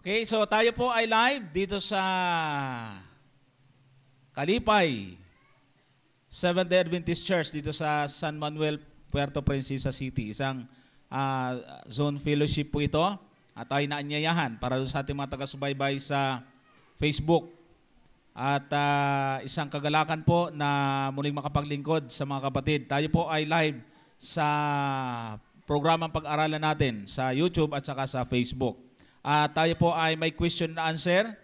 Okay, so tayo po ay live dito sa Kalipay Seventh-day Adventist Church dito sa San Manuel, Puerto Princesa City. Isang zone fellowship po ito at tayo naanyayahan para sa ating mga taga-subaybay sa Facebook. At isang kagalakan po na muling makapaglingkod sa mga kapatid. Tayo po ay live sa programang pag-aralan natin sa YouTube at saka sa Facebook. Tayo po ay may question and answer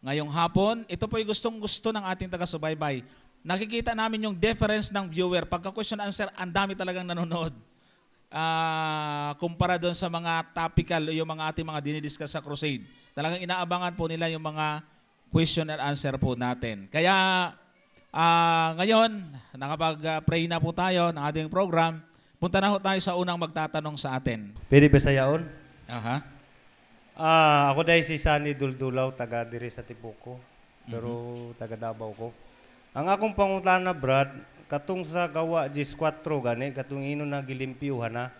ngayong hapon. Ito po ay gustong-gusto ng ating taga-subaybay. Nakikita namin yung difference ng viewer. Pagka question and answer, ang dami talagang nanonood. Kumpara doon sa mga topical, yung mga ating mga dinidiscuss sa crusade. Talagang inaabangan po nila yung mga question and answer po natin. Kaya ngayon, nakapag-pray na po tayo ng ating program. Punta na po tayo sa unang magtatanong sa atin. Pwede ba sayaon? Aha. Ako dahil si Sunny Duldulaw, taga diri sa Tibuco. Pero taga Davao ko. Ang akong pangutana, Brad, katong sa gawa 14 gani, katong ino na gilimpyuhan na.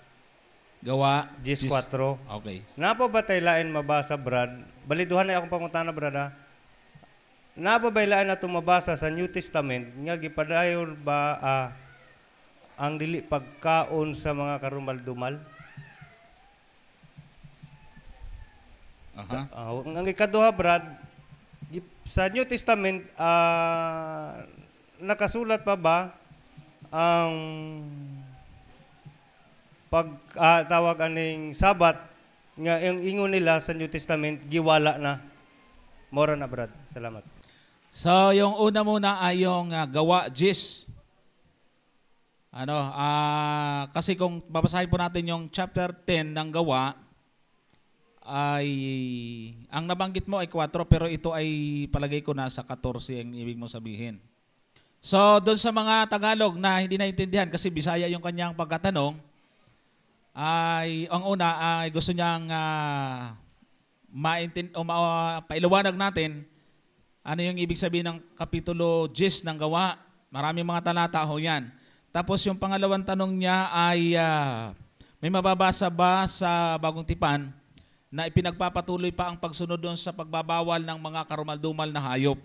Gawa 14. Okay. Napa ba tayo lain mabasa, Brad? Baliduhan na akong pangutana, Brad, ha? Napa ba lain na mabasa sa New Testament, nga gipadayon ba ang dili pagkaon sa mga karumal-dumal? Ang ikaduha, Brad, sa New Testament, nakasulat pa ba ang pagtawag aning Sabat nga yung ingon nila sa New Testament giwala na? Mora na, Brad. Salamat. So, yung una muna ay yung gawa 10. Kasi kung babasahin po natin yung chapter 10 ng gawa, ay ang nabanggit mo ay 4 pero ito ay palagay ko nasa 14 ang ibig mo sabihin. So doon sa mga Tagalog na hindi naintindihan kasi Bisaya yung kanyang pagkatanong, ay ang una ay gusto niyang pailuwanag natin ano yung ibig sabihin ng kapitulo 10 ng gawa. Maraming mga talata ho yan. Tapos yung pangalawang tanong niya ay may mababasa ba sa Bagong Tipan na ipinagpapatuloy pa ang pagsunod doon sa pagbabawal ng mga karumal-dumal na hayop.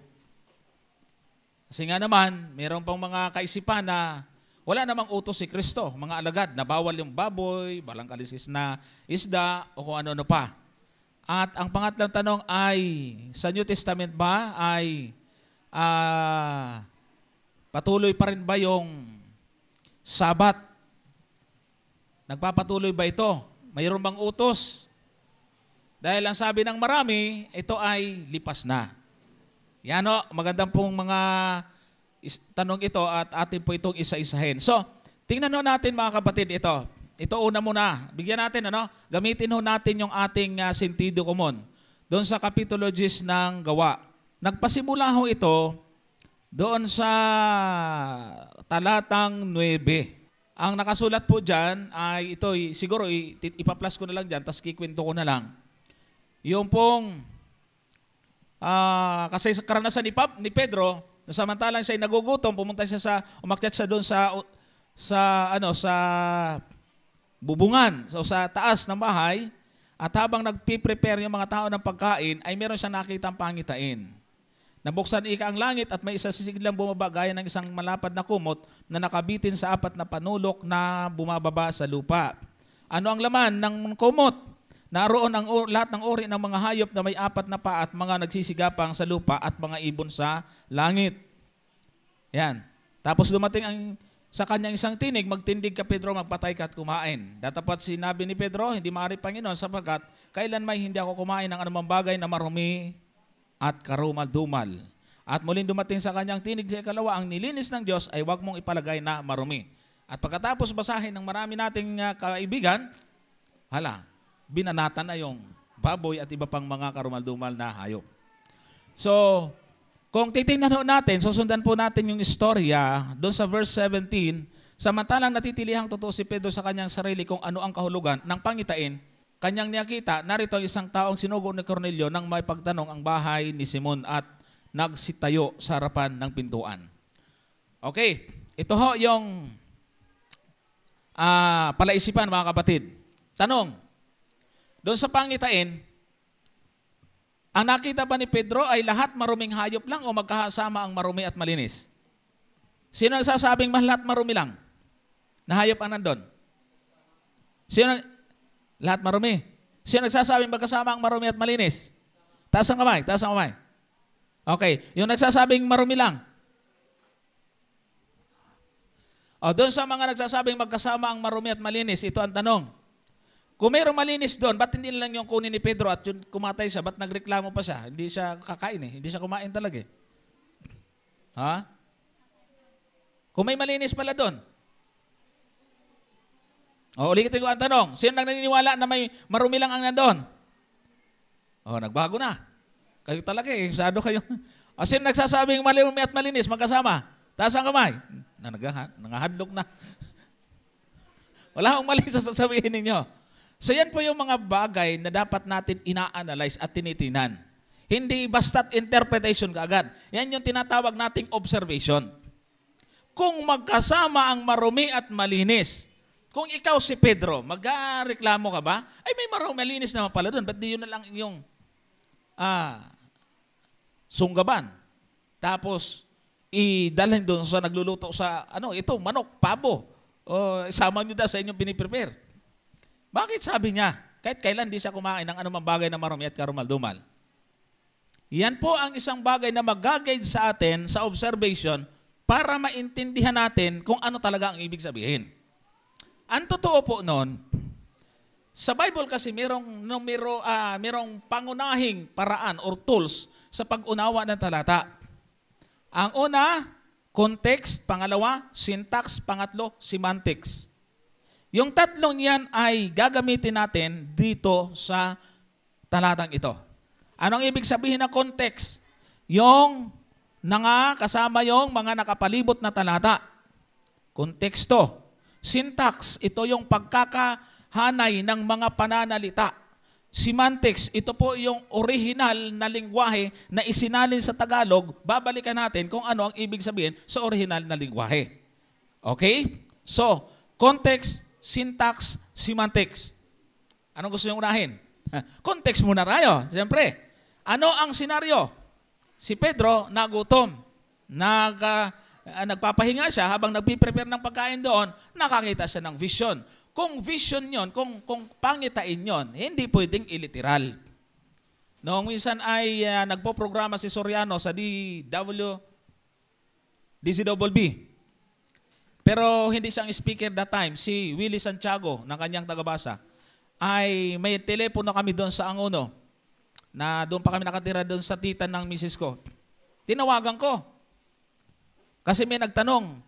Kasi nga naman, mayroon pang mga kaisipan na wala namang utos si Kristo, mga alagad, na bawal yung baboy, balang kalisis na isda, o kung ano-ano pa. At ang pangatlang tanong ay, sa New Testament ba ay patuloy pa rin ba yung Sabat? Nagpapatuloy ba ito? Mayroon bang utos? Dahil ang sabi ng marami, ito ay lipas na. Yan o, magandang pong mga tanong ito at atin po itong isa-isahin. So, tingnan ho natin mga kapatid ito. Ito una muna. Bigyan natin, gamitin ho natin yung ating sentido komon. Doon sa kapitulo 10 ng gawa. Nagpasimula ho ito doon sa talatang 9. Ang nakasulat po dyan ay ito, siguro ipaplas ko na lang dyan, tapos kikwento ko na lang. Yung pong, kasi sa karanasan ni Pedro, na samantalang siya ay nagugutom, umakyat siya doon sa bubungan, so sa taas ng bahay, at habang nagpiprepare yung mga tao ng pagkain, ay meron siyang nakitang pangitain. Nabuksan ang langit at may isa sisiglang bumaba gaya ng isang malapad na kumot na nakabitin sa 4 na panulok na bumababa sa lupa. Ano ang laman ng kumot? Naroon ang lahat ng uri ng mga hayop na may 4 na paa at mga nagsisigapang sa lupa at mga ibon sa langit. Yan. Tapos dumating sa kanyang isang tinig, magtindig ka Pedro, magpatay ka at kumain. Datapat sinabi ni Pedro, hindi maaari Panginoon sapagkat kailan may hindi ako kumain ng anumang bagay na marumi at karumal-dumal. At muling dumating sa kanyang tinig sa ikalawa, ang nilinis ng Diyos ay huwag mong ipalagay na marumi. At pagkatapos basahin ng marami nating kaibigan, binanatan na yung baboy at iba pang mga karumal-dumal na hayop. So, kung titingnan natin, susundan po natin yung istorya doon sa verse 17, samantalang natitilihang totoo si Pedro sa kanyang sarili kung ano ang kahulugan ng pangitain, kanyang nakita, narito isang taong sinugo ni Cornelio nang may pagtanong ang bahay ni Simon at nagsitayo sa harapan ng pintuan. Okay, ito ho yung palaisipan mga kapatid. Tanong, doon sa pangitain, Ang nakita ba ni Pedro ay lahat maruming hayop lang o magkasama ang marumi at malinis? Sino nagsasabing lahat marumi lang? Na hayop ang nandun? Lahat marumi. Sino nagsasabing magkasama ang marumi at malinis? Taas ang kamay, taas ang kamay. Okay, yung nagsasabing marumi lang. O, doon sa mga nagsasabing magkasama ang marumi at malinis, ito ang tanong. Kung mayroong malinis doon, ba't hindi lang yung kunin ni Pedro at yun kumatay siya, ba't nagreklamo pa siya? Hindi siya kakain eh, hindi siya kumain talaga eh. Ha? Kung may malinis pala doon. O, ulitin ko ang tanong, sino nang naniniwala na may marumi lang ang nandoon? O, nagbago na. Kayo talaga eh, sado kayo. O, sino nagsasabing marumi at malinis, magkasama? Taas ang kamay. Nangahadlok na. Wala akong mali sa sasabihin ninyo. So yan po yung mga bagay na dapat natin ina-analyze at tinitinan. Hindi basta't interpretation kaagad. Yan yung tinatawag nating observation. Kung magkasama ang marumi at malinis, kung ikaw si Pedro, magreklamo ka ba? Ay may marumi malinis naman pala doon. Ba't di yun na lang yung sunggaban? Tapos idalhin doon sa nagluluto sa ito, manok, pabo. O isama nyo sa inyong piniprepare. Bakit sabi niya? Kahit kailan di siya kumain ng anumang bagay na marumi at karumal-dumal. Yan po ang isang bagay na mag-guide sa atin sa observation para maintindihan natin kung ano talaga ang ibig sabihin. Ang totoo po noon, sa Bible kasi merong pangunahing paraan or tools sa pag-unawa ng talata. Ang una, context. Pangalawa, syntax. Pangatlo, semantics. Yung tatlong yan ay gagamitin natin dito sa talatang ito. Anong ibig sabihin ng context? Yung kasama yung mga nakapalibot na talata. Konteksto. Syntax, ito yung pagkakahanay ng mga pananalita. Semantics, ito po yung original na lingwahe na isinalin sa Tagalog. Babalikan natin kung ano ang ibig sabihin sa original na lingwahe. Okay? So, context, syntax, semantics. Anong gusto nyo unahin? Context muna tayo, siyempre. Ano ang senaryo? Si Pedro nagutom. Nagpapahinga siya habang nagpiprepare ng pagkain doon, nakakita siya ng vision. Kung vision yon, kung pangitain yon, hindi pwedeng iliteral. Noong minsan ay nagpo-programa si Soriano sa DCWB. Pero hindi siyang speaker that time. Si Willie Santiago, ng kanyang tagabasa, ay may telepono kami doon sa Angono, na doon pa kami nakatira doon sa titan ng misis ko. Tinawagan ko. Kasi may nagtanong,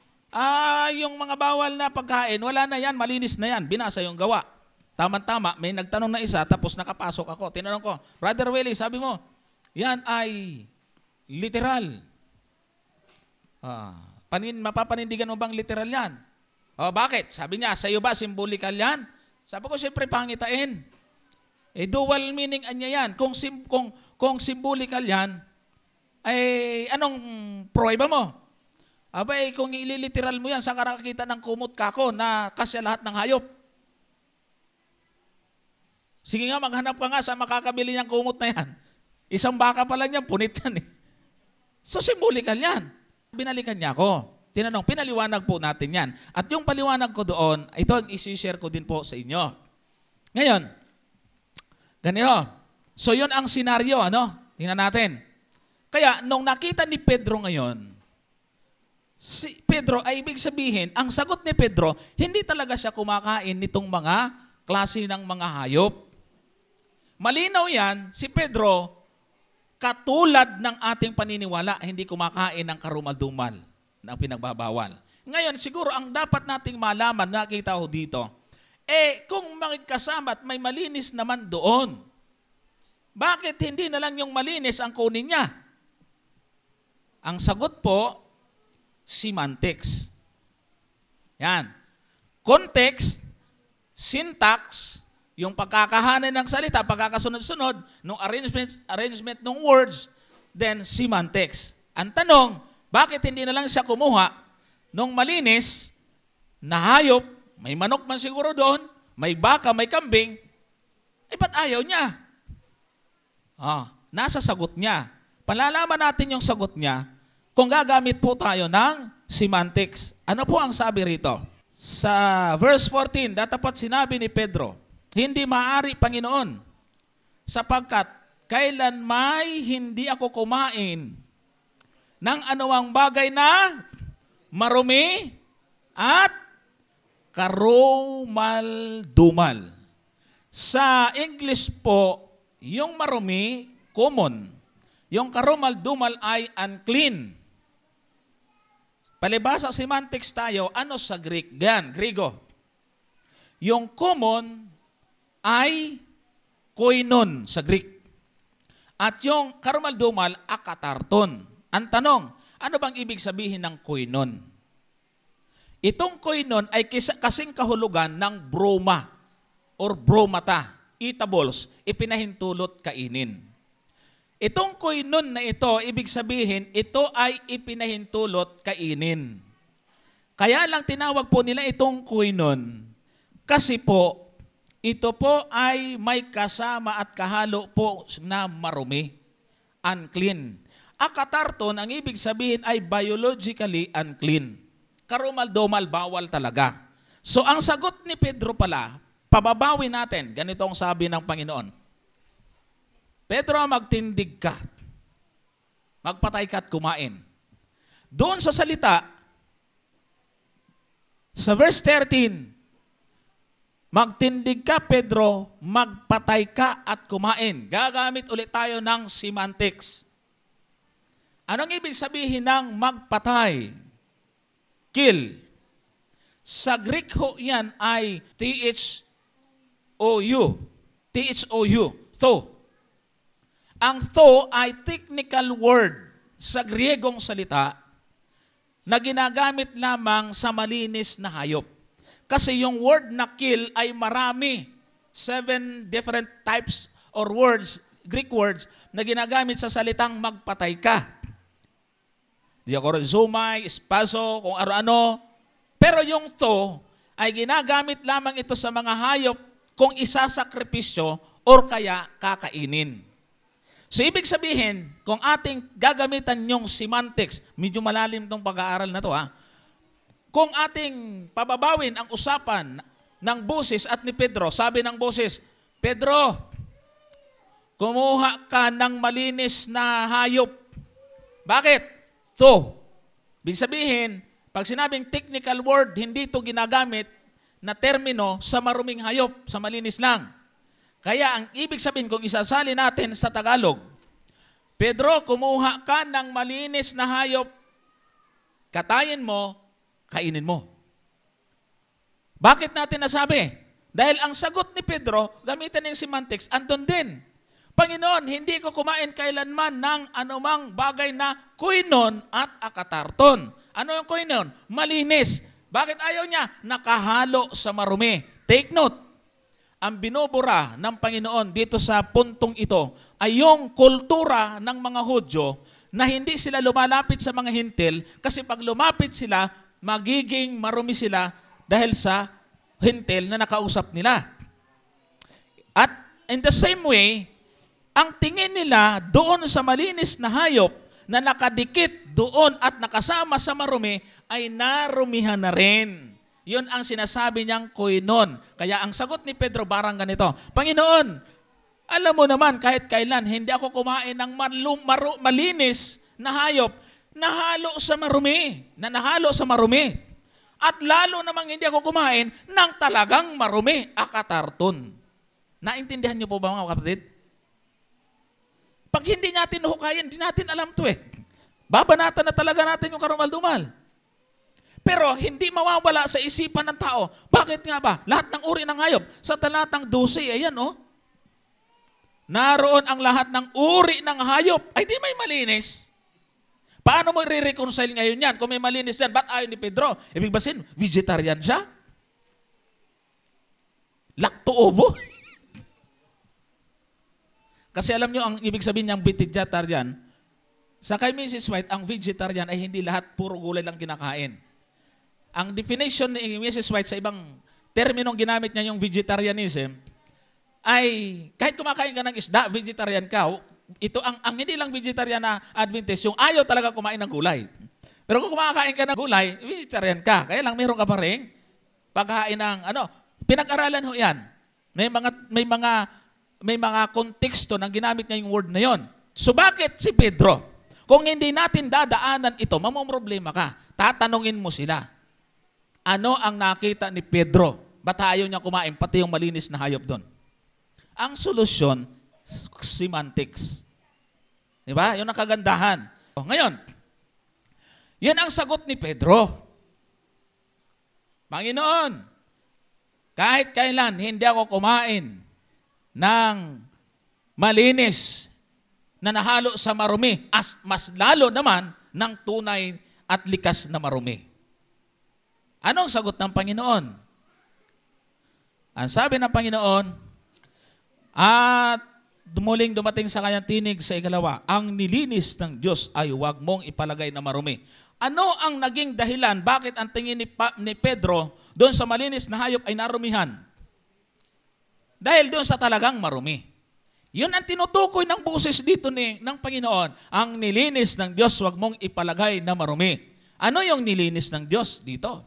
yung mga bawal na pagkain, wala na yan, malinis na yan, binasa yung gawa. Tama-tama, may nagtanong na isa, tapos nakapasok ako. Tinanong ko, Brother Willie, sabi mo, yan ay literal. Mapapanindigan mo bang literal yan? O bakit? Sabi niya, sa iyo ba symbolical yan? Sabi ko, siyempre pangitain. Dual meaning anya yan. Kung symbolical yan, ay anong pruweba mo? Abay, kung ililiteral mo yan, saan ka nakakita ng kumot kako na kasya lahat ng hayop? Sige nga, maghanap ka nga sa makakabili niyang kumot na yan. Isang baka pa lang yan, punit yan eh. So, symbolical yan. Binalikan niya ako. Tinanong, pinaliwanag po natin yan. At yung paliwanag ko doon, ito ang isi-share ko din po sa inyo. Ngayon, ganito. So, yun ang senaryo, Tingnan natin. Kaya, nung nakita ni Pedro ngayon, si Pedro ay ibig sabihin, ang sagot ni Pedro, hindi talaga siya kumakain nitong mga klase ng mga hayop. Malinaw yan, si Pedro, katulad ng ating paniniwala, hindi kumakain ng karumal-dumal na pinagbabawal. Ngayon, siguro ang dapat nating malaman, nakita ko dito, kung magkasama at may malinis naman doon, bakit hindi na lang yung malinis ang kunin niya? Ang sagot po, semantics. Yan. Context, syntax, yung pagkakahanan ng salita, pagkakasunod-sunod, nung arrangement ng words, then semantics. Ang tanong, bakit hindi na lang siya kumuha nung malinis na hayop, may manok man siguro doon, may baka, may kambing, ba't ayaw niya? nasa sagot niya. Palalaman natin yung sagot niya kung gagamit po tayo ng semantics. Ano po ang sabi rito? Sa verse 14, datapat sinabi ni Pedro, hindi maaari, Panginoon, sapagkat kailan may hindi ako kumain ng anumang bagay na marumi at karumal-dumal. Sa English po, yung marumi, common. Yung karumal-dumal ay unclean. Palibasa semantics tayo, ano sa Greek? Gan, Grigo. Yung common ay koinon sa Greek. At yung karumal-dumal, akatarton. Ang tanong, ano bang ibig sabihin ng koinon? Itong koinon ay kasing kahulugan ng broma or bromata, eatables, ipinahintulot kainin. Itong koinon na ito, ibig sabihin, ito ay ipinahintulot kainin. Kaya lang tinawag po nila itong koinon kasi po, ito po ay may kasama at kahalo po na marumi, unclean. Akatarton, ang ibig sabihin ay biologically unclean. Karumal-dumal, bawal talaga. So ang sagot ni Pedro pala, pababawi natin, ganito ang sabi ng Panginoon. Pedro, magtindig ka. Magpatay ka at kumain. Doon sa salita, sa verse 13, magtindig ka, Pedro, magpatay ka at kumain. Gagamit ulit tayo ng semantics. Anong ibig sabihin ng magpatay? Kill. Sa Greek ho yan ay T-H-O-U. T-H-O-U. Tho. Ang tho ay technical word sa Griegong salita na ginagamit lamang sa malinis na hayop. Kasi yung word na kill ay marami. 7 different types or words, Greek words, na ginagamit sa salitang magpatay ka. Diakorizomai, espaso, kung ano-ano. Pero yung to ay ginagamit lamang ito sa mga hayop kung isasakripisyo or kaya kakainin. So ibig sabihin, kung ating gagamitan yung semantics, medyo malalim tong pag-aaral na to ha, kung ating pababawin ang usapan ng Boses at ni Pedro, sabi ng Boses, Pedro, kumuha ka ng malinis na hayop. Bakit? So, ibig sabihin, pag sinabing technical word, hindi ito ginagamit na termino sa maruming hayop, sa malinis lang. Kaya ang ibig sabihin, kung isasali natin sa Tagalog, Pedro, kumuha ka ng malinis na hayop, katayin mo, kainin mo. Bakit natin nasabi? Dahil ang sagot ni Pedro, gamitan ng semantics, andun din. Panginoon, hindi ko kumain kailanman ng anumang bagay na koinon at akatarton. Ano yung koinon? Malinis. Bakit ayaw niya? Nakahalo sa marumi. Take note, ang binubura ng Panginoon dito sa puntong ito ay yung kultura ng mga Hudyo na hindi sila lumalapit sa mga hintil kasi pag lumapit sila, magiging marumi sila dahil sa hintil na nakausap nila. At in the same way, ang tingin nila doon sa malinis na hayop na nakadikit doon at nakasama sa marumi ay narumihan na rin. Yun ang sinasabi niyang koinon. Kaya ang sagot ni Pedro barang ganito, Panginoon, alam mo naman kahit kailan hindi ako kumain ng malinis na hayop na nahalo sa marumi. At lalo namang hindi ako kumain ng talagang marumi, akatarton. Naintindihan niyo po ba mga kapatid? Pag hindi natin hukayin, hindi natin alam to eh. Babanatan na talaga natin yung karumal-dumal. Pero hindi mawawala sa isipan ng tao. Bakit nga ba? Lahat ng uri ng hayop. Sa talatang 12, ayan oh. Naroon ang lahat ng uri ng hayop. Ay di may malinis. Paano mo i-reconcile ngayon yan? Kung may malinis yan, ba't ayaw ni Pedro? Ibig basin, vegetarian siya? Lacto-ovo? Kasi alam nyo, ang ibig sabihin niyang vegetarian, sa kay Mrs. White, ang vegetarian ay hindi lahat puro gulay lang kinakain. Ang definition ni Mrs. White sa ibang terminong ginamit niya yung vegetarianism, ay kahit kumakain ka ng isda, vegetarian ka, ito ang hindi lang vegetarian na Adventist, yung ayaw talaga kumain ng gulay. Pero kung kumakain ka ng gulay, vegetarian ka. Kaya lang meron ka pa rin pagkain ng pinag-aralan ho 'yan. May mga konteksto nang ginamit niya yung word na 'yon. So bakit si Pedro? Kung hindi natin dadaanan ito, mamomroblema ka. Tatanungin mo sila. Ano ang nakita ni Pedro? Ba't ayaw niya kumain pati yung malinis na hayop doon? Ang solusyon, semantics. Diba? Yun ang kagandahan. Ngayon, yan ang sagot ni Pedro. Panginoon, kahit kailan hindi ako kumain ng malinis na nahalo sa marumi, mas lalo naman ng tunay at likas na marumi. Anong sagot ng Panginoon? Ang sabi ng Panginoon, at muling dumating sa kanyang tinig sa ikalawa, ang nilinis ng Diyos ay huwag mong ipalagay na marumi. Ano ang naging dahilan bakit ang tingin ni Pedro doon sa malinis na hayop ay narumihan? Dahil doon sa talagang marumi. Yun ang tinutukoy ng boses dito ng Panginoon. Ang nilinis ng Diyos, huwag mong ipalagay na marumi. Ano yung nilinis ng Diyos dito?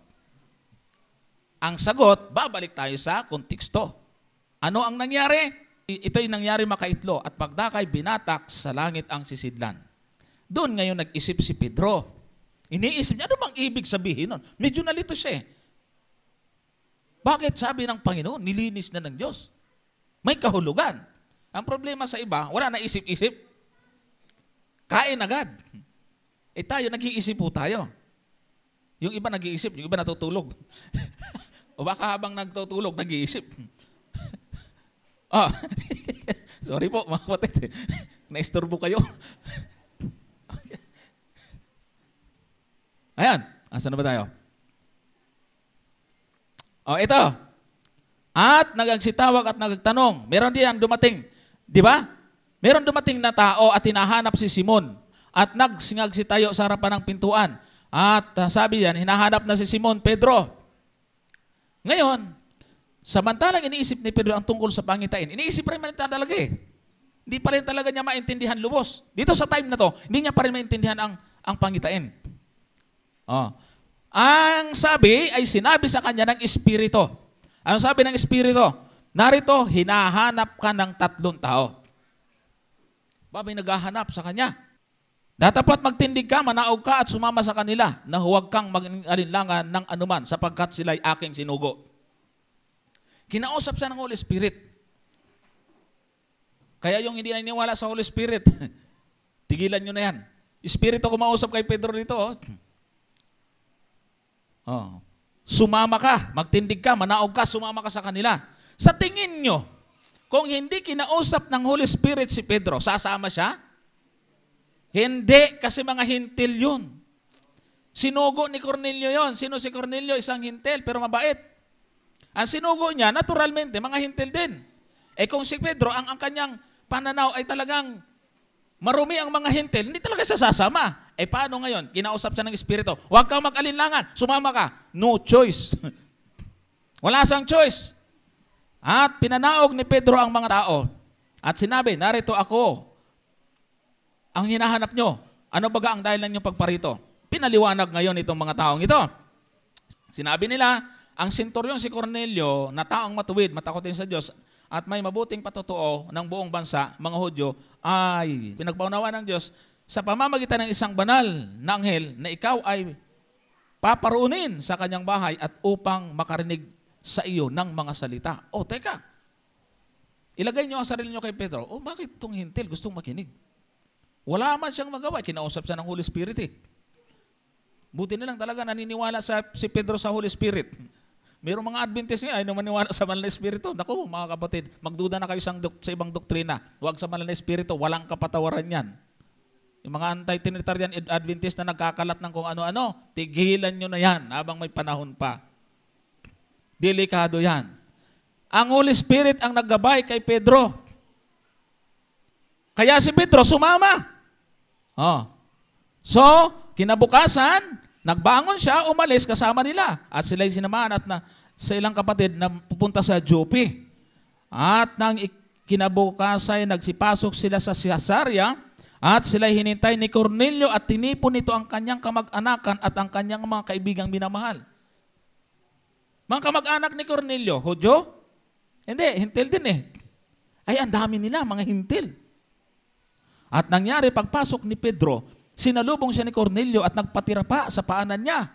Ang sagot, babalik tayo sa konteksto. Ano ang nangyari? Ito'y nangyari makaitlo at pagdakay binatak sa langit ang sisidlan. Doon ngayon nag-isip si Pedro. Iniisip niya, ano bang ibig sabihin nun? Medyo nalito siya eh. Bakit sabi ng Panginoon, nilinis na ng Diyos? May kahulugan. Ang problema sa iba, wala na isip-isip. Kain agad. Tayo, nag-iisip po tayo. Yung iba nag-iisip, yung iba natutulog. O baka habang nagtutulog, nag-iisip. Sorry po, mga kapatid. Naisturbo kayo. Okay. Ayan, asan na ba tayo? Ito. At nagagsitawag at nagtanong. Meron diyan dumating. Di ba? Meron dumating na tao at hinahanap si Simon. At nagsingagsitayo sa harapan ng pintuan. At sabi yan, hinahanap na si Simon Pedro. Ngayon, samantalang iniisip ni Pedro ang tungkol sa pangitain, iniisip rin man talaga eh. Hindi pa rin talaga niya maintindihan lubos. Dito sa time na to, hindi niya pa rin maintindihan ang pangitain. Ang sabi ay sinabi sa kanya ng Espiritu. Ang sabi ng Espiritu, narito, hinahanap ka ng 3 tao. Babay naghahanap sa kanya. Dapat magtindig ka, manaog ka at sumama sa kanila na huwag kang mag-alinlangan ng anuman sapagkat sila'y aking sinugo. Kinausap siya ng Holy Spirit. Kaya yung hindi naniniwala sa Holy Spirit, tigilan nyo na yan. Espiritu kumausap kay Pedro dito. Sumama ka, magtindig ka, manaog ka, sumama ka sa kanila. Sa tingin nyo, kung hindi kinausap ng Holy Spirit si Pedro, sasama siya? Hindi, kasi mga hintil yun. Sinugo ni Cornelio yon. Sino si Cornelio? Isang hintil, pero mabait. Ang sinugo niya, naturalmente, mga hintil din. Kung si Pedro, ang kanyang pananaw ay talagang marumi ang mga hintil, hindi talaga siya sasama. Paano ngayon? Kinausap siya ng Espiritu. Huwag kang mag-alinlangan, sumama ka. No choice. Wala sang choice. At pinanaog ni Pedro ang mga tao. At sinabi, narito ako. Ang hinahanap nyo, ano baga ang dahilan nyo pagparito? Pinaliwanag ngayon itong mga taong ito. Sinabi nila, ang senturyon si Cornelio na taong matuwid, matakotin sa Diyos, at may mabuting patotoo ng buong bansa, mga Hudyo, ay pinagpaunawa ng Diyos sa pamamagitan ng isang banal na anghel na ikaw ay paparunin sa kanyang bahay at upang makarinig sa iyo ng mga salita. Teka, ilagay nyo ang sarili nyo kay Pedro. Bakit itong hintil gustong makinig? Wala man siyang magawa. Kinausap siya ng Holy Spirit eh. Buti na lang talaga naniniwala si Pedro sa Holy Spirit. Mayroong mga Adventist nga ay maniwala sa Banal na Espiritu. Naku, mga kapatid, magduda na kayo sa ibang doktrina. Huwag sa Banal na Espiritu, walang kapatawaran yan. Yung mga anti-Trinitarian Adventist na nagkakalat ng kung ano-ano, tigilan nyo na yan habang may panahon pa. Delikado yan. Ang Holy Spirit ang naggabay kay Pedro. Kaya si Pedro sumama. So, kinabukasan, nagbangon siya, umalis kasama nila. At sila'y sinamahan at sa ilang kapatid na pupunta sa Joppe. At nang kinabukasan nagsipasok sila sa Cesarea at sila'y hinintay ni Cornelio at tinipon nito ang kanyang kamag-anakan at ang kanyang mga kaibigang minamahal. Mga kamag-anak ni Cornelio, Hudyo? Hindi, hintil din eh. Ay, ang dami nila, mga hintil. At nangyari, pagpasok ni Pedro, sinalubong siya ni Cornelio at nagpatira pa sa paanan niya.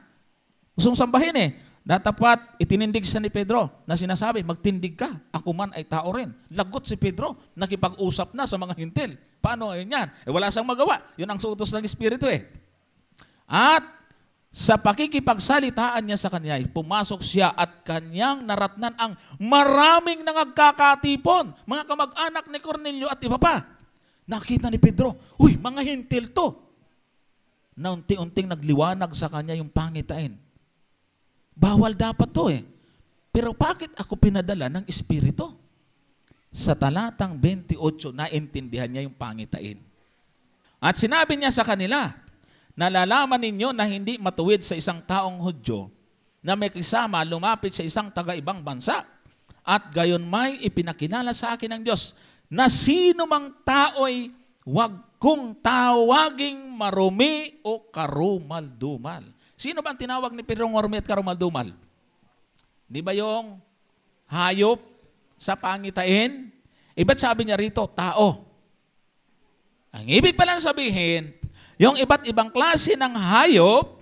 Gustong sambahin eh. Datapat, itinindig siya ni Pedro na sinasabi, magtindig ka, ako man ay tao rin. Lagot si Pedro, nakipag-usap na sa mga hintil. Paano ngayon yan? Wala siyang magawa. Yun ang utos ng Espiritu eh. At sa pakikipagsalitaan niya sa kanya, pumasok siya at kanyang naratnan ang maraming nangagkakatipon, mga kamag-anak ni Cornelio at iba pa. Nakita ni Pedro, uy, mga hintil to. Na unti-unting nagliwanag sa kanya yung pangitain. Bawal dapat to eh. Pero bakit ako pinadala ng Espiritu? Sa talatang 28, naintindihan niya yung pangitain. At sinabi niya sa kanila, nalalaman ninyo na hindi matuwid sa isang taong Hudyo na may kasama lumapit sa isang taga-ibang bansa at gayon may ipinakilala sa akin ng Diyos na sino mang tao'y wag kong tawaging marumi o karumal-dumal. Sino ba ang tinawag ni Pedro marumi at karumal-dumal? Di ba yung hayop sa pangitain? Ba't sabi niya rito, tao? Ang ibig palang sabihin, yung iba't ibang klase ng hayop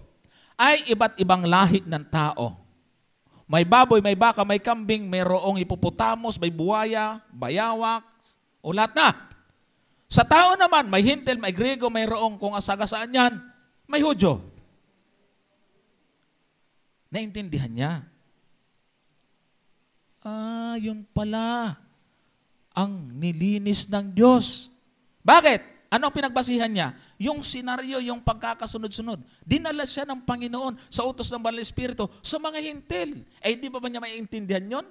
ay iba't ibang lahi ng tao. May baboy, may baka, may kambing, may roong hippopotamus, may buwaya, bayawak, o lahat na. Sa tao naman, may hintil, may Grego, may roong, kung asagasaan yan, may Hudyo. Naintindihan niya. Yun pala ang nilinis ng Diyos. Bakit? Ano ang pinagbasihan niya? Yung senaryo, yung pagkakasunod-sunod. Dinala siya ng Panginoon sa utos ng Banal na Espiritu sa mga hintil. Di ba niya maiintindihan yon?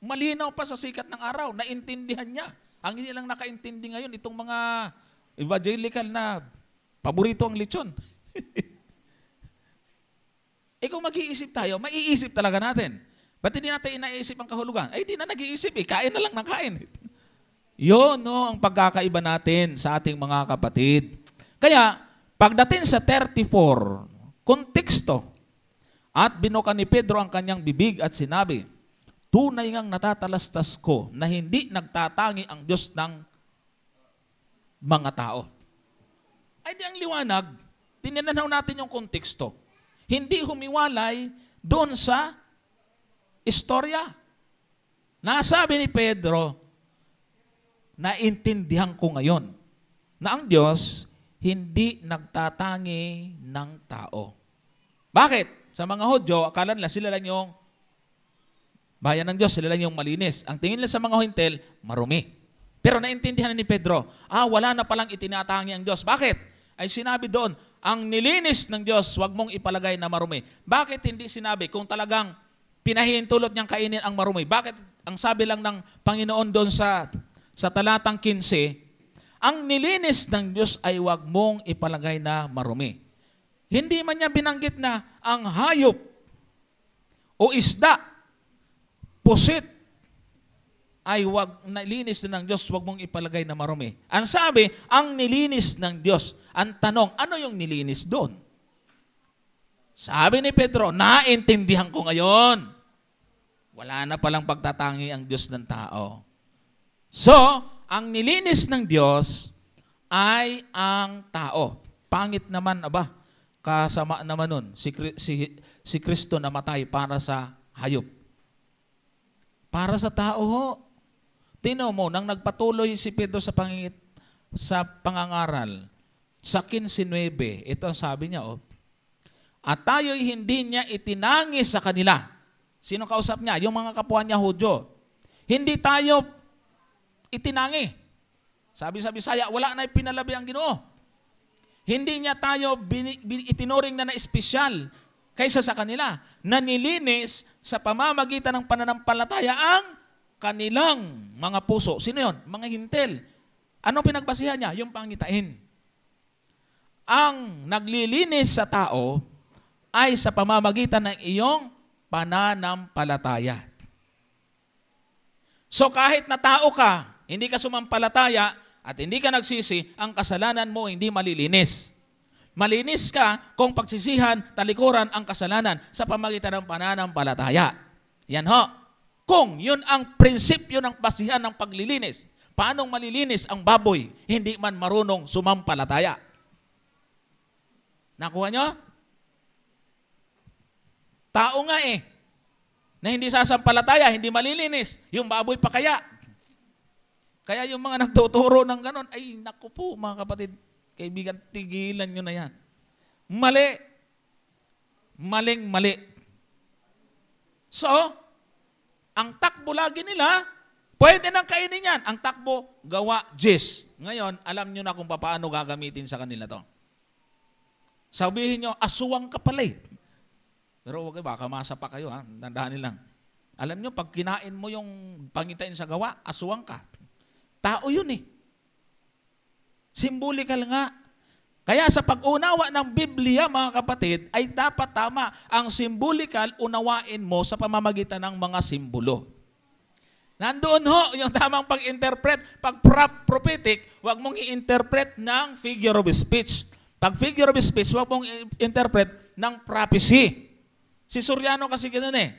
Malinaw pa sa sikat ng araw, naintindihan niya. Ang hindi lang nakaintindi ngayon, itong mga evangelical na paborito ang lechon. Kung mag-iisip tayo, maiisip talaga natin. Ba't hindi natin inaisip ang kahulugan? Di na nag-iisip kain na lang ng kain. Yun, no, ang pagkakaiba natin sa ating mga kapatid. Kaya, pagdating sa 34, konteksto, at binuka ni Pedro ang kanyang bibig at sinabi, tunay ngang natatalastas ko na hindi nagtatangi ang Diyos ng mga tao. Di ang liwanag, tinanaw natin yung konteksto. Hindi humiwalay doon sa istorya. Nasabi ni Pedro, naintindihan ko ngayon na ang Diyos hindi nagtatangi ng tao. Bakit? Sa mga Hudyo, akala nila sila lang yung bayan ng Diyos, sila lang yung malinis. Ang tingin nila sa mga hintil, marumi. Pero naintindihan ni Pedro, wala na palang itinatangi ang Diyos. Bakit? Ay sinabi doon, ang nilinis ng Diyos, wag mong ipalagay na marumi. Bakit hindi sinabi kung talagang pinahihintulot niyang kainin ang marumi? Bakit ang sabi lang ng Panginoon doon sa talatang 15, ang nilinis ng Diyos ay wag mong ipalagay na marumi. Hindi man niya binanggit na ang hayop o isda, pusit, ay wag nilinis ng Diyos, wag mong ipalagay na marumi. Ang sabi, ang nilinis ng Diyos. Ang tanong, ano yung nilinis doon? Sabi ni Pedro, naintindihan ko ngayon. Wala na palang pagtatangi ang Diyos ng tao. So, ang nilinis ng Diyos ay ang tao. Pangit naman, kasama naman nun, si Kristo namatay para sa hayop. Para sa tao ho. Tingnan mo, nang nagpatuloy si Pedro sa pangangaral, sa 15:9, ito ang sabi niya, at tayo'y hindi niya itinangi sa kanila. Sino kausap niya? Yung mga kapwa niya Hudyo. Hindi tayo itinangi. Sabi sa Bisaya, wala na pinalabi ang Ginoo. Hindi niya tayo itinuring na espesyal kaysa sa kanila. Nanilinis sa pamamagitan ng pananampalataya ang kanilang mga puso. Sino yun? Mga hintil. Anong pinagbasihan niya? Yung pangitain. Ang naglilinis sa tao ay sa pamamagitan ng iyong pananampalataya. So kahit na tao ka, hindi ka sumampalataya at hindi ka nagsisi, ang kasalanan mo hindi malilinis. Malinis ka kung pagsisihan, talikuran ang kasalanan sa pamagitan ng pananampalataya. Yan ho. Kung yun ang prinsipyo ng basihan ng paglilinis, paanong malilinis ang baboy, hindi man marunong sumampalataya? Nakuha nyo? Tao nga na hindi sasampalataya, hindi malilinis. Yung baboy pa kaya. Kaya yung mga nagtuturo ng ganon, ay naku po mga kapatid, kaibigan, tigilan nyo na yan. Mali. Maling-mali. So, ang takbo lagi nila, pwede nang kainin yan. Ang takbo, gawa, jis. Ngayon, alam nyo na kung paano gagamitin sa kanila to. Sabihin nyo, aswang ka pala eh. Pero wag baka masa pa kayo, ha? Tandaan lang. Alam nyo, pag kinain mo yung pangitain sa gawa, aswang ka. Tao yun eh. Symbolikal nga. Kaya sa pag-unawa ng Biblia, mga kapatid, ay dapat tama. Ang symbolikal, unawain mo sa pamamagitan ng mga simbolo. Nandoon ho, yung tamang pag-interpret. Pag prophetic, huwag mong i-interpret ng figure of speech. Pag figure of speech, huwag mong i-interpret ng prophecy. Si Soriano kasi ganoon eh.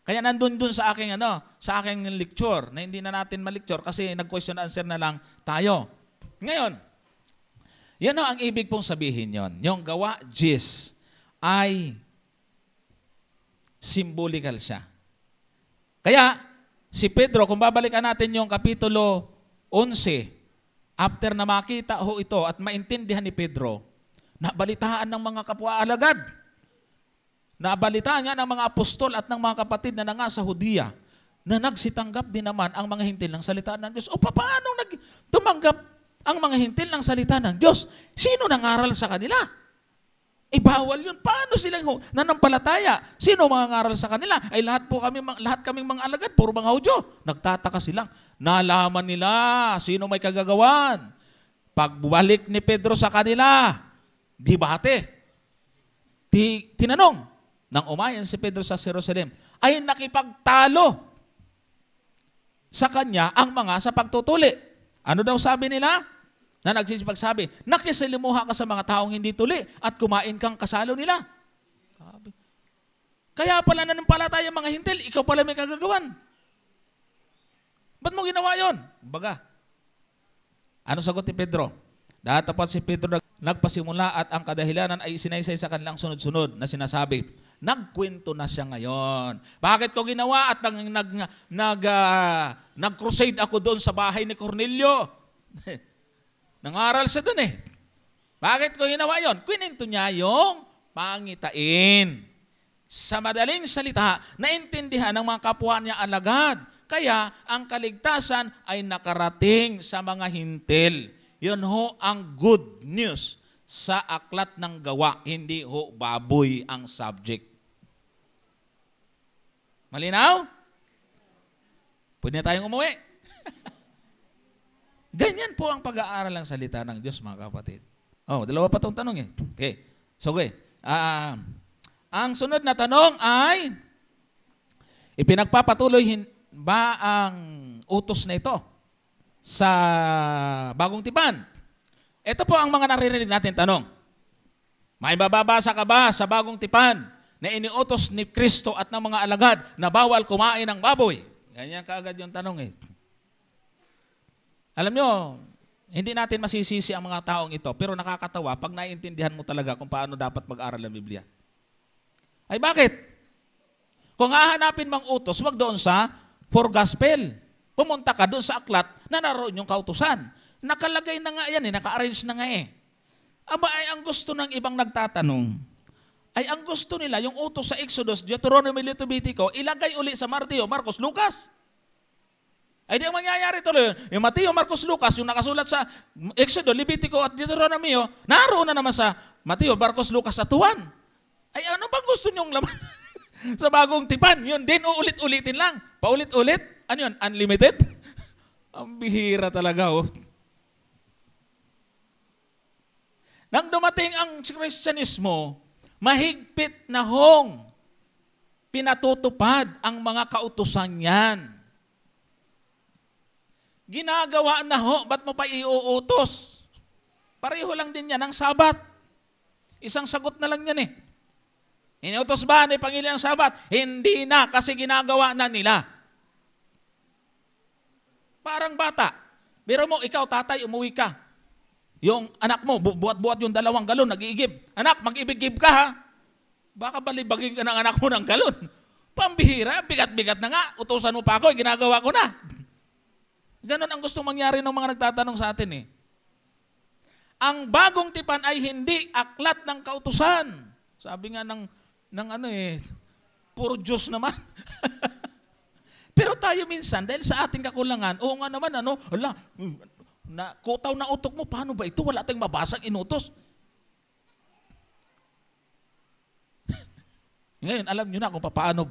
Kaya nandun sa aking sa aking lecture na hindi na natin ma-lecture kasi nag-question answer na lang tayo. Ngayon, yan ang ibig pong sabihin yon. Yung gawa jis ay symbolical siya. Kaya si Pedro, kung babalikan natin yung kapitulo 11, after na makita ho ito at maintindihan ni Pedro, nabalitaan ng mga kapwa-alagad. Nabalitaan nga ng mga apostol at ng mga kapatid na nasa Hudiya na nagsitanggap din naman ang mga hintil ng salita ng Diyos. O paano tumanggap ang mga hintil ng salita ng Diyos? Sino nangaral sa kanila? Bawal yun. Paano silang nanampalataya? Sino mangaral sa kanila? Ay lahat kaming mga alagad, puro mga Hudyo. Nagtataka sila. Nalaman nila sino may kagagawan. Pagbalik ni Pedro sa kanila, debate. Tinanong, nang umayon si Pedro sa Jerusalem, ay nakipagtalo sa kanya ang mga sa pagtutuli. Ano daw sabi nila? Na nagsisipagsabi, nakisalimuha ka sa mga taong hindi tuli at kumain kang kasalo nila. Kaya pala nanampalataya mga hintil, ikaw pala may kagagawan. Ba't mo ginawa yun? Baga. Ano sagot ni Pedro? Datapat si Pedro nagpasimula at ang kadahilanan ay isinaysay sa kanilang sunod-sunod na sinasabi, nagkwento na siya ngayon. Bakit ko ginawa at nag-crusade ako doon sa bahay ni Cornelio? Nangaral siya doon eh. Bakit ko ginawa yon? Kwento niya yung pangitain. Sa madaling salita, naintindihan ng mga kapwa niya alagad. Kaya ang kaligtasan ay nakarating sa mga hintil. Yun ho ang good news sa aklat ng gawa. Hindi ho baboy ang subject. Malinaw? Pwede na tayong umuwi. Ganyan po ang pag-aaral ng salita ng Diyos, mga kapatid. Dalawa pa itong tanong eh. Okay. So, okay. Ang sunod na tanong ay, ipinagpapatuloy ba ang utos na ito sa Bagong Tipan? Ito po ang mga naririnig natin tanong. May bababasa ka ba sa Bagong Tipan na iniutos ni Kristo at ng mga alagad na bawal kumain ng baboy? Ganyan kaagad yung tanong eh. Alam nyo, hindi natin masisisi ang mga taong ito, pero nakakatawa pag naiintindihan mo talaga kung paano dapat mag-aral ng Biblia. Ay bakit? Kung hahanapin mang utos, wag doon sa for gospel. Pumunta ka doon sa aklat na naroon yung kautusan. Nakalagay na nga yan naka-arrange na nga eh. Aba ay ang gusto ng ibang nagtatanong, ay ang gusto nila yung utos sa Exodus, Deuteronomy, Leviticus, ilagay uli sa Mateo, Marcos, Lucas. Ay di ang mangyayari tuloy yun. Yung Mateo, Marcos, Lucas, yung nakasulat sa Exodus, Leviticus at Deuteronomy, naroon na naman sa Mateo, Marcos, Lucas at Juan. Ay ano bang gusto nyong laman sa Bagong Tipan? Yun din, uulit-ulitin lang. Paulit-ulit? Ano yun? Unlimited? Ang bihira talaga, Nang dumating ang Kristyanismo, mahigpit na pinatutupad ang mga kautusan yan. Ginagawa na ho, ba't mo pa iuutos? Pareho lang din yan ang Sabat. Isang sagot na lang yan eh. Inutos ba ni Panginoon ang Sabat? Hindi na, kasi ginagawa na nila. Parang bata. Biro mo, ikaw tatay, umuwi ka. Yung anak mo, buhat-buhat yung 2 galon, nag-iigib. Anak, mag-ibig-gib ka ha. Baka balibagin ka ng anak mo ng galon. Pambihira, bigat-bigat na nga. Utusan mo pa ako, ginagawa ko na. Ganon ang gusto mangyari ng mga nagtatanong sa atin eh. Ang bagong tipan ay hindi aklat ng kautusan. Sabi nga ng ano eh, puro Diyos naman. Pero tayo minsan, dahil sa ating kakulangan, oo nga naman, kutaw na utok mo, paano ba ito? Wala tayong mabasang inutos. Ngayon, alam nyo na kung paano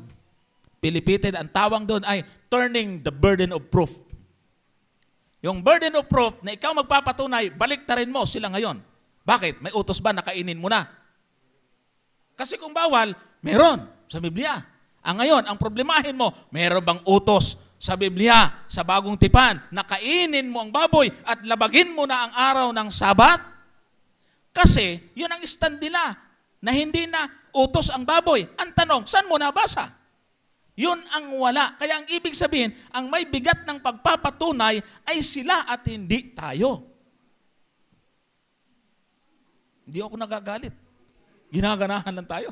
pilipitin. Ang tawang doon ay turning the burden of proof. Yung burden of proof na ikaw magpapatunay, baliktarin mo sila ngayon. Bakit? May utos ba na kainin mo na? Kasi kung bawal, meron sa Biblia. Ngayon, ang problemahin mo, meron bang utos sa Biblia, sa bagong tipan, na kainin mo ang baboy at labagin mo na ang araw ng Sabat? Kasi, yun ang stand nila, na hindi na utos ang baboy. Ang tanong, saan mo nabasa? Yun ang wala. Kaya ang ibig sabihin, ang may bigat ng pagpapatunay ay sila at hindi tayo. Hindi ako nagagalit. Ginaganahan lang tayo.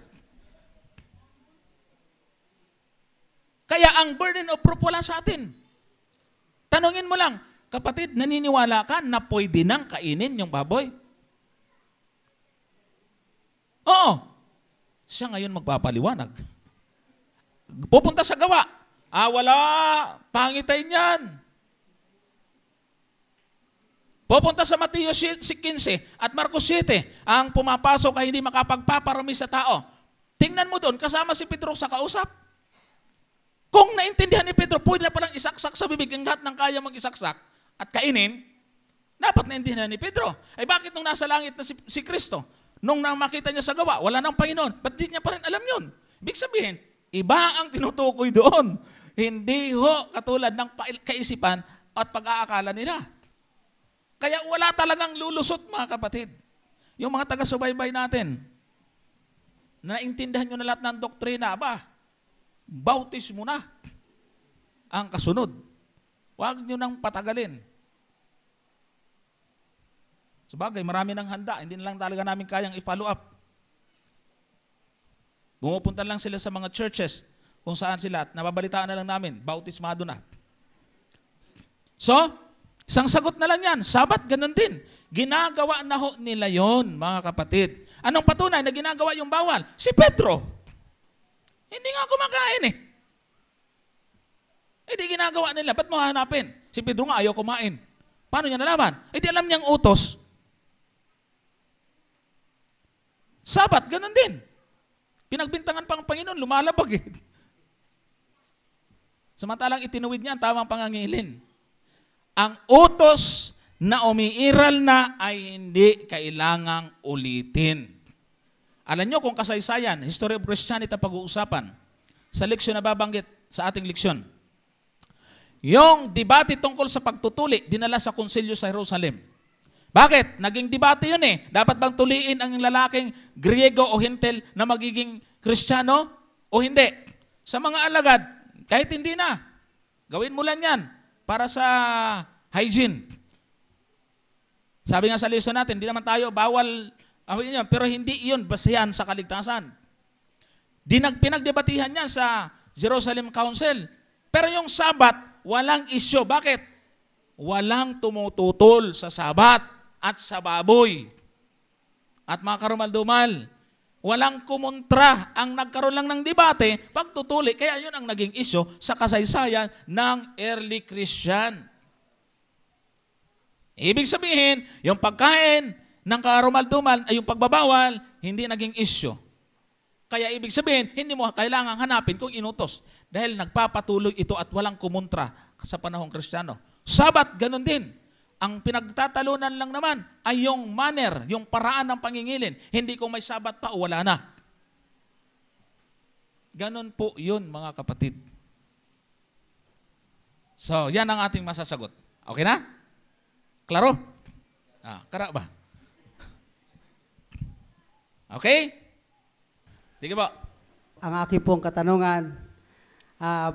Kaya ang burden of proof wala sa atin. Tanungin mo lang, kapatid, naniniwala ka na pwede nang kainin yung baboy? Oo. Siya ngayon magpapaliwanag. Pupunta sa gawa. Wala. Pangitain yan. Pupunta sa Mateo 15 at Marcos 7. Ang pumapasok ay hindi makapagpaparami sa tao. Tingnan mo doon, kasama si Pedro sa kausap. Kung naintindihan ni Pedro, pwede na palang isaksak sa bibig ang lahat ng kaya mag-isaksak at kainin, dapat naintindihan ni Pedro. Ay bakit nung nasa langit na si Kristo, nung makita niya sa gawa, wala nang Panginoon, ba't di niya pa rin alam yun? Ibig sabihin, iba ang tinutukoy doon. Hindi ho katulad ng kaisipan at pag-aakala nila. Kaya wala talagang lulusot, mga kapatid. Yung mga taga-subaybay natin, naintindihan nyo na lahat ng doktrina, bautismo na ang kasunod. Huwag nyo nang patagalin. Sabagay, marami ng handa, hindi na lang talaga namin kayang i-follow up. Bumupunta lang sila sa mga churches kung saan sila at nababalitaan na lang namin, bautismado na. So, isang sagot na lang yan. Sabat, ganun din. Ginagawa na ho nila yon, mga kapatid. Anong patunay na ginagawa yung bawal? Si Pedro. Hindi nga kumakain eh. Hindi ginagawa nila. Ba't mo hanapin? Si Pedro nga ayaw kumain. Paano niya nalaman? Di alam niyang utos. Sabat, ganun din. Pinagbintangan pang Panginoon, lumalabag eh. Samantalang itinuwid niya ang tamang pangangilin. Ang utos na umiiral na ay hindi kailangang ulitin. Alam nyo kung kasaysayan, History of Christianity ang pag-uusapan sa leksyon na babanggit sa ating leksyon. Yung debate tungkol sa pagtutuli, dinala sa konsilyo sa Jerusalem. Bakit? Naging debate yun eh. Dapat bang tuliin ang lalaking Griego o Hintil na magiging Kristiyano o hindi? Sa mga alagad, kahit hindi na, gawin mo lang yan para sa hygiene. Sabi nga sa lesson natin, hindi naman tayo bawal, pero hindi iyon basehan sa kaligtasan. Pinagdebatihan niya sa Jerusalem Council. Pero yung Sabat, walang isyo. Bakit? Walang tumututol sa Sabat at sa baboy. At mga karumal-dumal, walang kumontra. Ang nagkaroon lang ng debate, pagtutuli. Kaya yun ang naging isyo sa kasaysayan ng early Christian. Ibig sabihin, yung pagkain ng karumal-dumal ay yung pagbabawal, hindi naging isyo. Kaya ibig sabihin, hindi mo kailangang hanapin kung inutos. Dahil nagpapatuloy ito at walang kumontra sa panahong Kristiyano. Sabat, ganun din. Ang pinagtatalunan lang naman ay yung manner, yung paraan ng pangingilin. Hindi kung may Sabat pa o wala na. Ganun po yun, mga kapatid. So, yan ang ating masasagot. Okay na? Klaro? Kara ba? Okay? Sige po. Ang aking pong katanungan,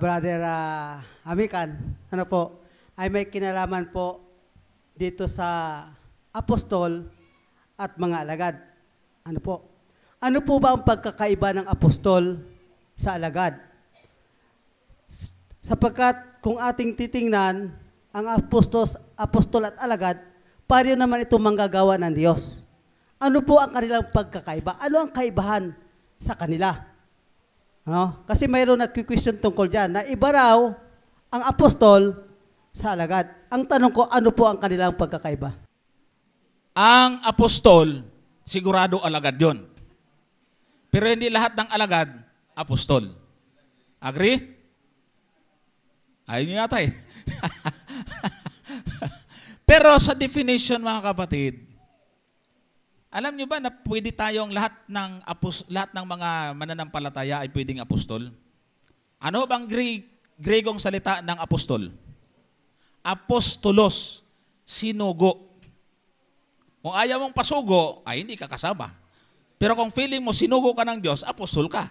Brother Amikan, ano po, ay may kinalaman po dito sa apostol at mga alagad. Ano po? Ano po ba ang pagkakaiba ng apostol sa alagad? Sapagkat kung ating titingnan, ang apostol at alagad, pareho naman itong manggagawa ng Diyos. Ano po ang kanilang pagkakaiba? Ano ang kaibahan sa kanila? Ano? Kasi mayroon nag-question tungkol dyan na iba raw ang apostol sa alagad. Ang tanong ko, ano po ang kanilang pagkakaiba? Ang apostol, sigurado alagad yon. Pero hindi lahat ng alagad, apostol. Agree? Ayaw nyo yata eh. Pero sa definition mga kapatid, alam nyo ba na pwede tayong lahat ng mga mananampalataya ay pwedeng apostol? Ano bang Gregong salita ng apostol? Apostolos, sinugo. Kung ayaw mong pasugo, ay hindi ka kasama. Pero kung feeling mo sinugo ka ng Diyos, apostol ka.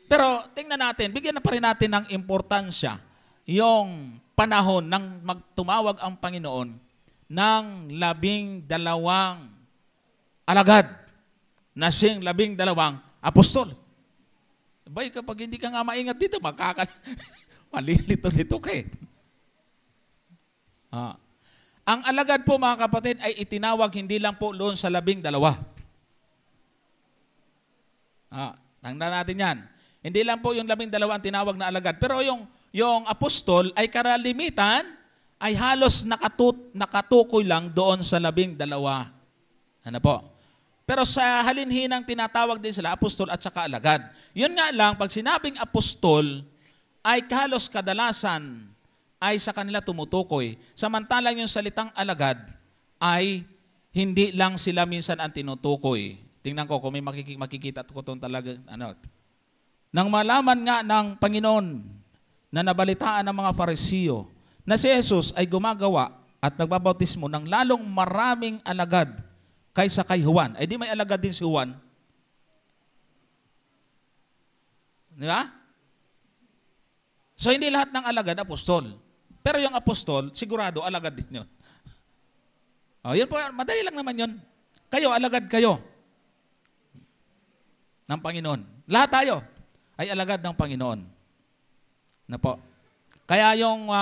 Pero tingnan natin, bigyan na pa rin natin ng importansya yung panahon nang magtumawag ang Panginoon ng 12 alagad na siyang 12 apostol. Bay, kapag hindi ka nga maingat dito, malilito-lito ka eh. Ang alagad po mga kapatid ay itinawag hindi lang po doon sa 12. Tanda natin yan. Hindi lang po yung 12 ang tinawag na alagad. Pero yung apostol ay karalimitan ay halos nakatukoy lang doon sa 12. Ano po? Pero sa halinhinang tinatawag din sila apostol at saka alagad. Yun nga lang, pag sinabing apostol, ay halos kadalasan ay sa kanila tumutukoy. Samantalang yung salitang alagad ay hindi lang sila minsan ang tinutukoy. Tingnan ko kung may makikita ko itong talaga. Nang malaman nga ng Panginoon na nabalitaan ng mga Farisiyo na si Jesus ay gumagawa at nagbabautismo ng lalong maraming alagad kaysa kay Juan. Ay di may alagad din si Juan. Di ba? So hindi lahat ng alagad apostol. Pero yung apostol, sigurado alagad din yun. Yun po, madali lang naman yun. Kayo, alagad kayo ng Panginoon. Lahat tayo ay alagad ng Panginoon. Na po. Kaya yung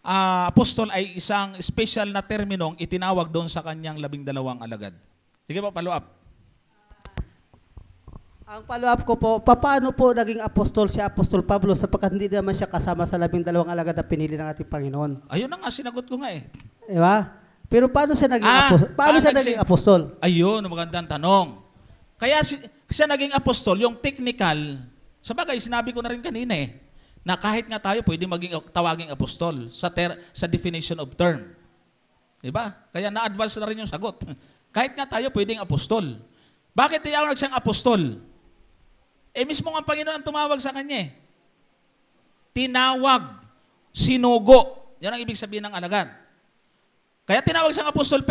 apostol ay isang special na terminong itinawag doon sa kanyang 12 alagad. Sige po, follow up. Ang follow-up ko po, paano po naging apostol si Apostol Pablo sapagkat hindi naman siya kasama sa 12 alagad na pinili ng ating Panginoon? Ayun na nga, sinagot ko nga eh. Diba? Pero paano siya naging apostol? Paano siya naging apostol? Ayun, magandang tanong. Kaya siya naging apostol, yung technical, sabagay, sinabi ko na rin kanina eh, na kahit nga tayo pwede maging tawaging apostol sa definition of term. Diba? Kaya na-advance na rin yung sagot. Kahit nga tayo pwedeng apostol. Bakit tinawag siyang apostol? Mismo ang Panginoon ang tumawag sa kanya eh. Tinawag, sinugo. Yan ang ibig sabihin ng alagad. Kaya tinawag siyang Apostol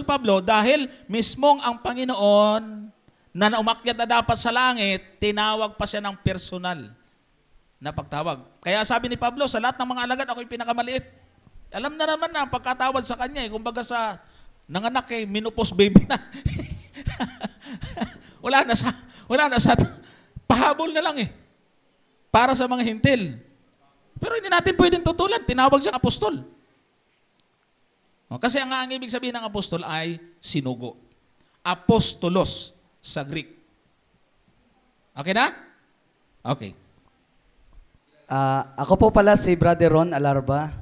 Pablo dahil mismong ang Panginoon na umakyat na dapat sa langit, tinawag pa siya ng personal na pagtawag. Kaya sabi ni Pablo, sa lahat ng mga alagad, ako yung pinakamaliit. Alam na naman na ang pagkatawad sa kanya eh. Kumbaga sa nanganak eh, menopause baby na. Wala na sa pahabol na lang eh. Para sa mga hintil. Pero hindi natin pwedeng tutulan. Tinawag siyang apostol. Kasi ang ibig sabihin ng apostol ay sinugo. Apostolos sa Greek. Okay na? Okay. Ako po pala si Brother Ron Alarba.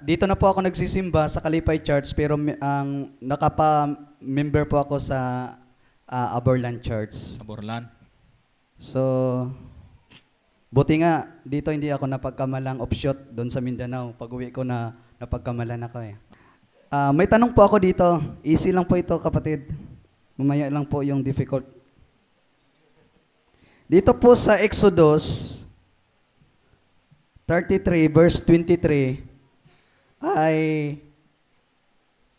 Dito na po ako nagsisimba sa Kalipay Church pero nakapa-member po ako sa Aborlan Church. Aborlan. So, buti nga dito hindi ako napagkamalang offshoot doon sa Mindanao. Pag-uwi ko na napagkamalan ako eh. May tanong po ako dito. Easy lang po ito kapatid. Mamaya lang po yung difficult. Dito po sa Exodus 33 verse 23 ay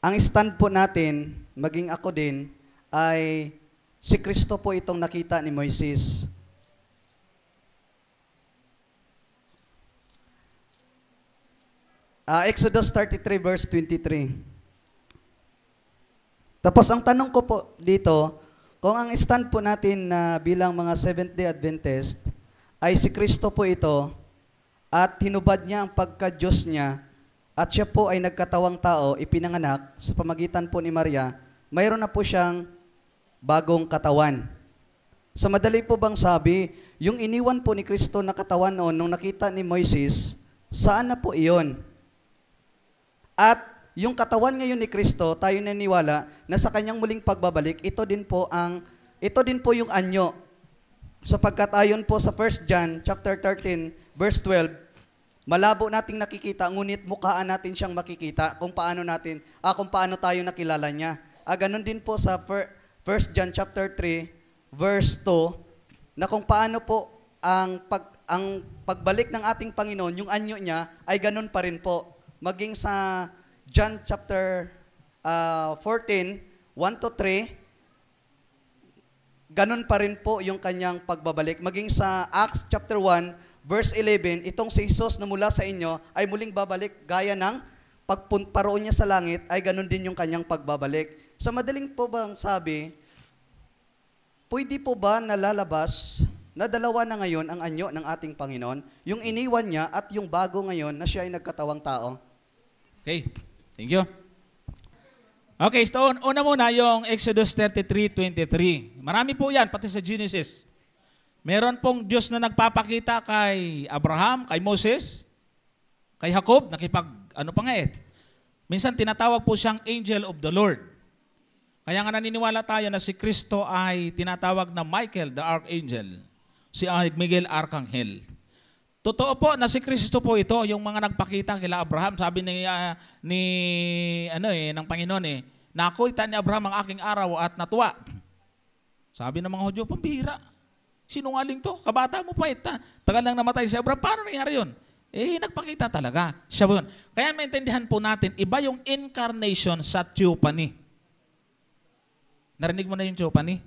ang stand po natin, maging ako din, ay si Kristo po itong nakita ni Moises. Exodus 33 verse 23. Tapos ang tanong ko po dito, kung ang stand po natin na bilang mga Seventh-day Adventist ay si Kristo po ito at hinubad niya ang pagka-Diyos niya at siya po ay nagkatawang tao, ipinanganak sa pamagitan po ni Maria, mayroon na po siyang bagong katawan. Sa madali po bang sabi, yung iniwan po ni Kristo na katawan noon nung nakita ni Moises, saan na po iyon? At yung katawan ngayon ni Kristo, tayo naniniwala na sa kanyang muling pagbabalik, ito din po yung anyo. Sapagkat ayon po sa 1 John chapter 13 verse 12, malabo nating nakikita ngunit mukhaan natin siyang makikita kung paano tayo nakilala niya. Ganun din po sa 1 John chapter 3 verse 2 na kung paano po ang pagbalik ng ating Panginoon, yung anyo niya ay ganun pa rin po. Maging sa John chapter 14, 1-3, ganun pa rin po yung kanyang pagbabalik. Maging sa Acts chapter 1, verse 11, itong si Jesus na mula sa inyo ay muling babalik gaya ng pagparoon niya sa langit, ay ganun din yung kanyang pagbabalik. Sa madaling po bang sabi, pwede po ba nalalabas na dalawa na ngayon ang anyo ng ating Panginoon? Yung iniwan niya at yung bago ngayon na siya ay nagkatawang tao. Okay, thank you. Okay, so una muna yung Exodus 33:23. Marami po yan, pati sa Genesis. Meron pong Diyos na nagpapakita kay Abraham, kay Moses, kay Jacob, minsan tinatawag po siyang Angel of the Lord. Kaya nga naniniwala tayo na si Kristo ay tinatawag na Michael, the Archangel. Si Miguel Arcangel. Totoo po na si Kristo po ito, yung mga nagpakita kila Abraham. Sabi ng Panginoon nakita ni Abraham ang aking araw at natuwa. Sabi ng mga Hudyo, pambihira. Sinungaling to, kabata mo pa tagal lang namatay si Abraham. Paano nangyari yun? Nagpakita talaga. Siya po yun. Kaya maintindihan po natin, iba yung incarnation sa theophany. Narinig mo na yung theophany?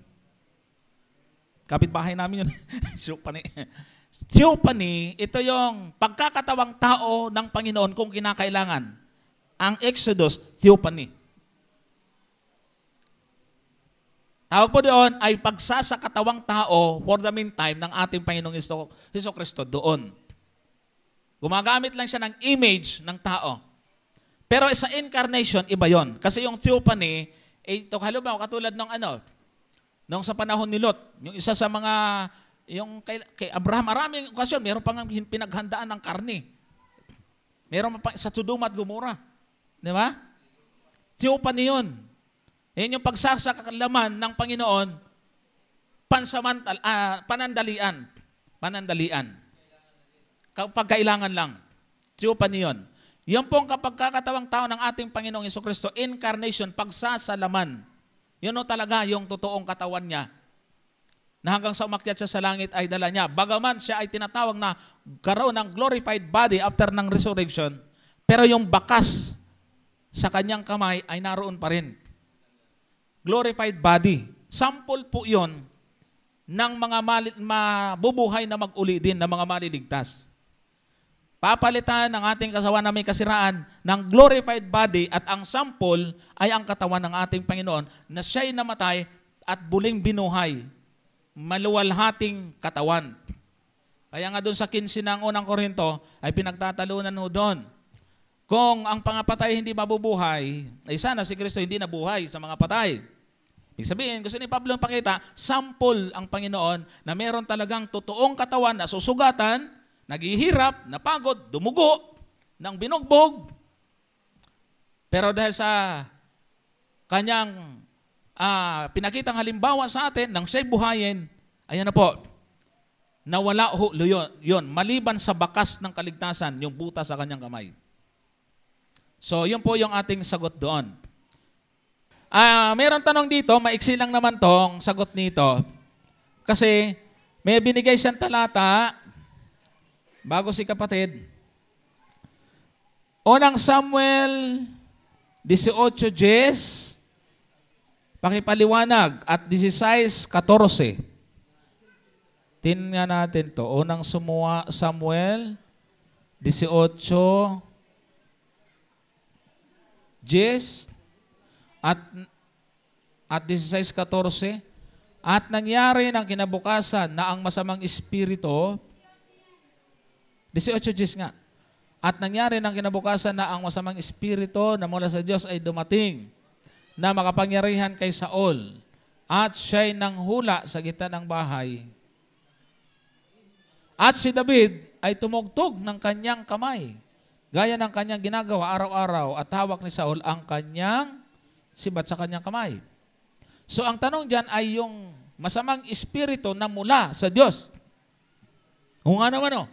Kapitbahay namin yun. Theophany. Theophany, ito yung pagkakatawang tao ng Panginoon kung kinakailangan. Ang Exodus, theophany. Tawag po doon ay pagsasakatawang tao for the meantime ng ating Panginoong Jesucristo doon. Gumagamit lang siya ng image ng tao. Pero sa incarnation, iba yon. Kasi yung theophany, ito halimbawa katulad ng nung sa panahon ni Lot, yung isa sa mga yung kay Abraham, maraming okasyon, meron pang pinaghandaan ng karne. Meron pa sa Sodoma at Gomora. Di ba? Theophany yun. Yan yung pagsasakalaman ng Panginoon, panandalian. Panandalian. Kapag kailangan lang. Theophany yun. Yan pong kapag kakatawang tao ng ating Panginoong Jesucristo, incarnation, pagsasalaman. Yun o talaga yung totoong katawan niya. Na hanggang sa umakyat siya sa langit ay dala niya. Bagaman siya ay tinatawag na karoon ng glorified body after ng resurrection, pero yung bakas sa kanyang kamay ay naroon pa rin. Glorified body. Sample po yon ng mga mabubuhay na mag-uli din, ng mga maliligtas. Papalitan ng ating kasawa na may kasiraan ng glorified body at ang sample ay ang katawan ng ating Panginoon na siya'y namatay at buling binuhay. Maluwalhating katawan. Kaya nga doon sa 15 ng unang Korinto ay pinagtatalunan mo doon. Kung ang pangapatay hindi mabubuhay, ay sana si Kristo hindi nabuhay sa mga patay. Ibig sabihin, gusto ni Pablo pakita, sample ang Panginoon na meron talagang totoong katawan na susugatan, naghihirap, napagod, dumugo, ng binugbog. Pero dahil sa kanyang pinakitang halimbawa sa atin nang siya'y buhayin, ayan na po, nawala yun, maliban sa bakas ng kaligtasan, yung buta sa kanyang kamay. So, yun po yung ating sagot doon. Mayroong tanong dito, maiksi lang naman tong sagot nito. Kasi may binigay siyang talata, bago si kapatid. Unang Samuel 18:10, pakipaliwanag, at 16:14. Tingnan natin to. Unang Samuel 18:10 at 16:14. At nangyari ng kinabukasan na ang masamang espiritu, 18:10 nga. At nangyari ng kinabukasan na ang masamang espiritu na mula sa Diyos ay dumating na makapangyarihan kay Saul, at siya'y nanghula sa gitna ng bahay. At si David ay tumugtog ng kanyang kamay, gaya ng kanyang ginagawa araw-araw, at hawak ni Saul ang kanyang sibat sa kanyang kamay. So ang tanong dyan ay yung masamang espiritu na mula sa Diyos. Kung ano man o.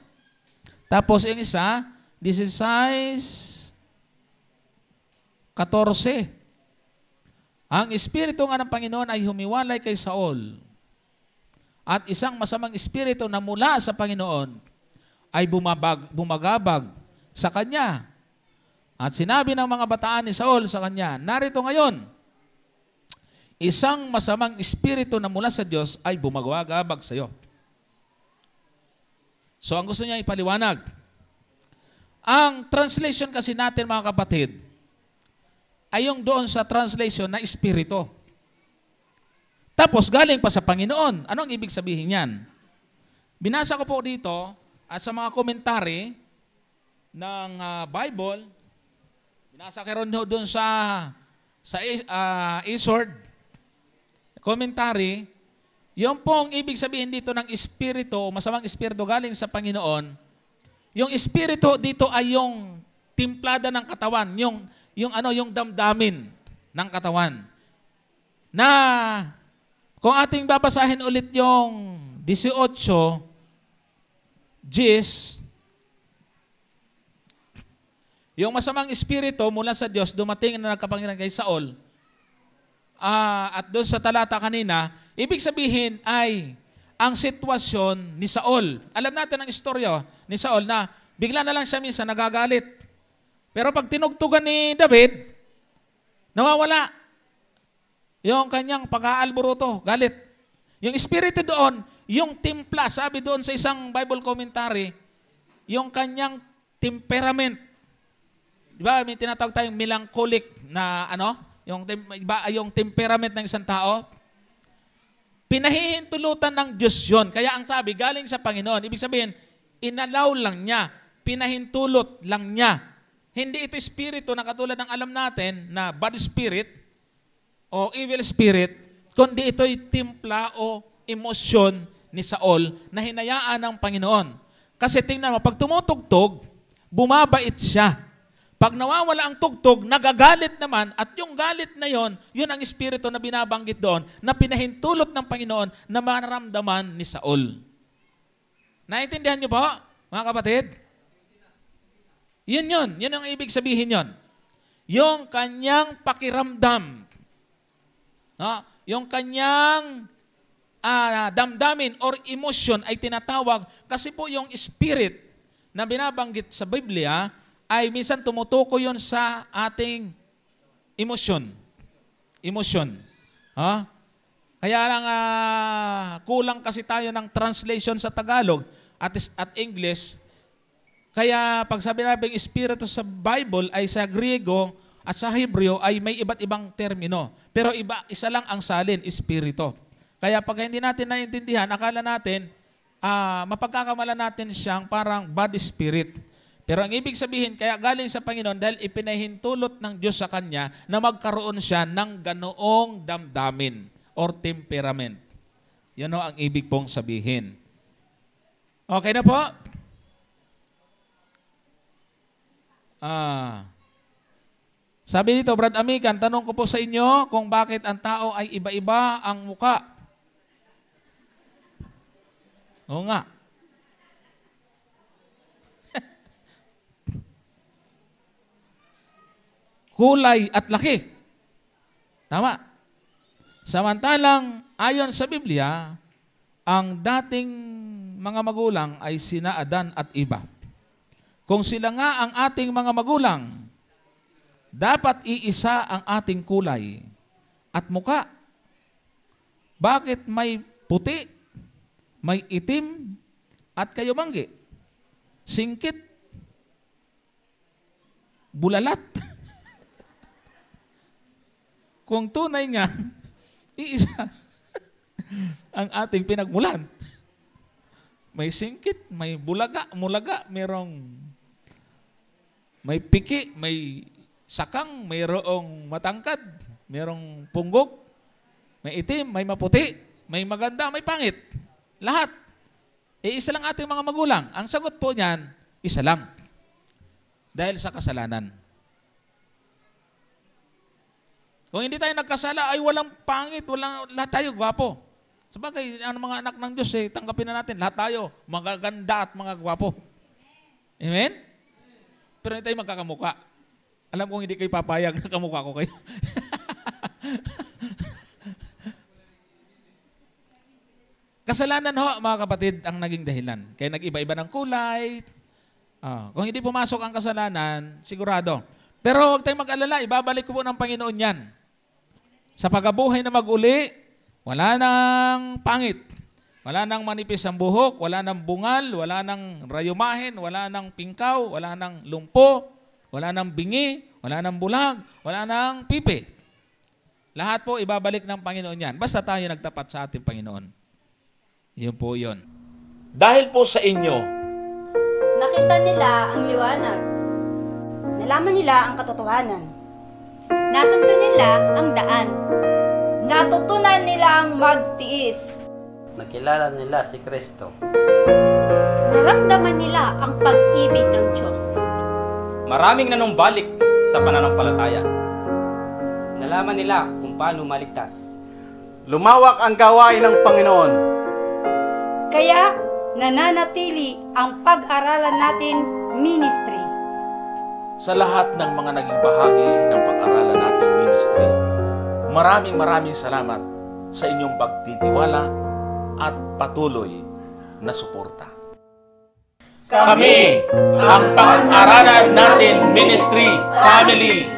Tapos yung isa, 16:14. Ang espiritu nga ng Panginoon ay humiwalay kay Saul, at isang masamang espiritu na mula sa Panginoon ay bumagabag sa kanya. At sinabi ng mga bataan ni Saul sa kanya, narito ngayon, isang masamang espiritu na mula sa Diyos ay bumagabag sa iyo. So ang gusto niya ipaliwanag. Ang translation kasi natin, mga kapatid, ay yung doon sa translation na espiritu. Tapos galing pa sa Panginoon. Ano ang ibig sabihin niyan? Binasa ko po dito at sa mga komentary ng Bible, binasa ko rin doon sa Eastword commentary, yung pong ibig sabihin dito ng espiritu, masamang espiritu galing sa Panginoon, yung espiritu dito ay yung timplada ng katawan, yung damdamin ng katawan. Na kung ating babasahin ulit yung 18:10, yung masamang espiritu mula sa Diyos dumating na nagkapangyarihan kay Saul, at doon sa talata kanina, ibig sabihin ay ang sitwasyon ni Saul. Alam natin ang istorya ni Saul na bigla na lang siya minsan nagagalit. Pero pag tinugtugan ni David, nawawala yung kanyang pag-aalburuto, galit. Yung espiritu doon, yung timpla, sabi doon sa isang Bible commentary, yung kanyang temperament. Di ba, may tinatawag tayong melancholic na yung temperament ng isang tao. Pinahihintulutan ng Diyos yun. Kaya ang sabi, galing sa Panginoon. Ibig sabihin, inalaw lang niya, pinahintulot lang niya. Hindi ito espiritu na katulad ng alam natin na bad spirit o evil spirit, kundi ito'y timpla o emosyon ni Saul na hinayaan ng Panginoon. Kasi tingnan mo, pag tumutugtog, bumabait siya. Pag nawawala ang tugtog, nagagalit naman, at yung galit na yon, yun ang espiritu na binabanggit doon, na pinahintulot ng Panginoon na mararamdaman ni Saul. Naintindihan niyo po, mga kapatid? Yun ang ibig sabihin yon. Yung kanyang pakiramdam, yung kanyang damdamin or emotion ay tinatawag, kasi po yung spirit na binabanggit sa Biblia ay minsan tumutukoy yun sa ating emosyon. Kaya lang kulang kasi tayo ng translation sa Tagalog at English. Kaya pag sabi natin espiritu sa Bible ay sa Griego at sa Hebreo ay may iba't ibang termino. Pero isa lang ang salin, espiritu. Kaya pag hindi natin naiintindihan, akala natin, mapagkakamala natin siyang parang bad spirit. Pero ang ibig sabihin, kaya galing sa Panginoon dahil ipinahintulot ng Diyos sa Kanya na magkaroon siya ng ganoong damdamin or temperament. Yan o ang ibig pong sabihin. Okay na po? Sabi dito, Brad Amican, tanong ko po sa inyo kung bakit ang tao ay iba-iba ang muka. Oo nga. Kulay at laki. Tama. Samantalang, ayon sa Biblia, ang dating mga magulang ay sina Adan at Eva. Kung sila nga ang ating mga magulang, dapat iisa ang ating kulay at muka. Bakit may puti, may itim, at kayumanggi? Singkit, bulalat. Kung tunay nga, iisa ang ating pinagmulan. May singkit, may bulaga, mulaga, may piki, may sakang, mayroong matangkad, mayroong punggok, may itim, may maputi, may maganda, may pangit. Lahat. Isa lang ating mga magulang. Ang sagot po niyan, isa lang. Dahil sa kasalanan. Kung hindi tayo nagkasala, ay walang pangit, lahat tayo gwapo. Sabagay, ang mga anak ng Diyos, tanggapin na natin, lahat tayo, magaganda at mga gwapo. Amen? Pero hindi tayo magkakamuka. Alam kong hindi kayo papayag na kamukha ko kayo. Kasalanan ho, mga kapatid, ang naging dahilan. Kaya nag-iba-iba ng kulay. Kung hindi pumasok ang kasalanan, sigurado. Pero huwag tayong mag-alala, ibabalik ko po ng Panginoon yan. Sa pagkabuhay na mag-uli, wala nang pangit. Wala nang manipis ang buhok, wala nang bungal, wala nang rayumahin, wala nang pingkaw, wala nang lumpo, wala nang bingi, wala nang bulag, wala nang pipi. Lahat po ibabalik ng Panginoon yan. Basta tayo nagtapat sa ating Panginoon. Yun po yun. Dahil po sa inyo, nakita nila ang liwanag. Nalaman nila ang katotohanan. Natunto nila ang daan. Natutunan nilang magtiis. Nakilala nila si Kristo. Naramdaman nila ang pag-ibig ng Diyos. Maraming nanumbalik sa pananampalataya. Nalaman nila kung paano maligtas. lumawak ang gawain ng Panginoon. Kaya nananatili ang pag-aralan natin ministry. Sa lahat ng mga naging bahagi ng pag-aralan nating ministry, maraming salamat sa inyong pagtitiwala at patuloy na suporta. Kami ang Pag-aralan Natin Ministry Family.